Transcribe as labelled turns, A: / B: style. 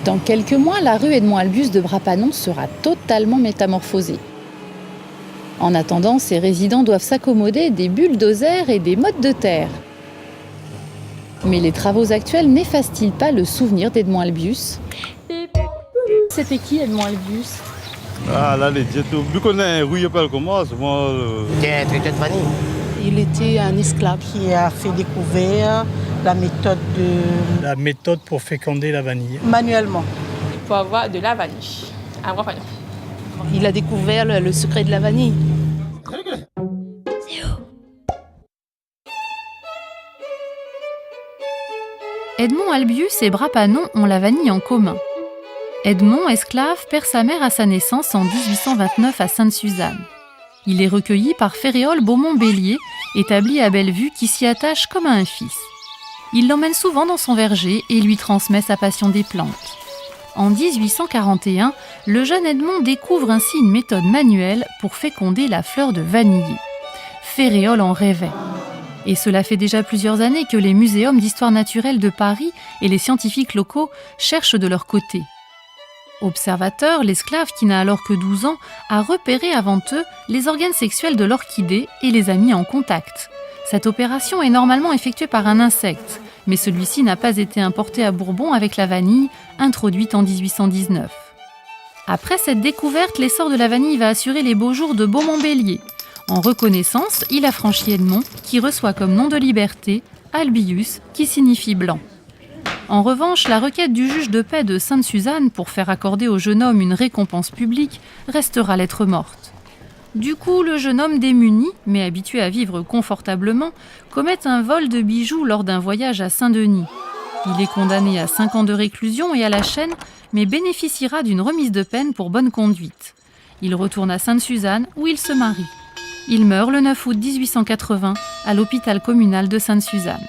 A: Dans quelques mois, la rue Edmond-Albius de Brapanon sera totalement métamorphosée. En attendant, ses résidents doivent s'accommoder des bulldozers et des mottes de terre. Mais les travaux actuels n'effacent-ils pas le souvenir d'Edmond-Albius ? C'était qui Edmond-Albius ?
B: Ah là, les diètes, vu qu'on est rue, pas comment, c'est moi.
C: Des traités de vanille.
D: Il était un esclave qui a fait découvrir la méthode
E: pour féconder la vanille.
D: Manuellement.
F: Pour avoir de la vanille.
D: Il a découvert le secret de la vanille.
A: Edmond-Albius et Brapanon ont la vanille en commun. Edmond, esclave, perd sa mère à sa naissance en 1829 à Sainte-Suzanne. Il est recueilli par Féréole Beaumont-Bélier, établi à Bellevue, qui s'y attache comme à un fils. Il l'emmène souvent dans son verger et lui transmet sa passion des plantes. En 1841, le jeune Edmond découvre ainsi une méthode manuelle pour féconder la fleur de vaniller. Féréole en rêvait. Et cela fait déjà plusieurs années que les muséums d'histoire naturelle de Paris et les scientifiques locaux cherchent de leur côté. Observateur, l'esclave, qui n'a alors que 12 ans, a repéré avant eux les organes sexuels de l'orchidée et les a mis en contact. Cette opération est normalement effectuée par un insecte, mais celui-ci n'a pas été importé à Bourbon avec la vanille, introduite en 1819. Après cette découverte, l'essor de la vanille va assurer les beaux jours de Beaumont-Bélier. En reconnaissance, il a franchi Edmond, qui reçoit comme nom de liberté Albius, qui signifie blanc. En revanche, la requête du juge de paix de Sainte-Suzanne pour faire accorder au jeune homme une récompense publique restera lettre morte. Du coup, le jeune homme démuni, mais habitué à vivre confortablement, commet un vol de bijoux lors d'un voyage à Saint-Denis. Il est condamné à 5 ans de réclusion et à la chaîne, mais bénéficiera d'une remise de peine pour bonne conduite. Il retourne à Sainte-Suzanne, où il se marie. Il meurt le 9 août 1880 à l'hôpital communal de Sainte-Suzanne.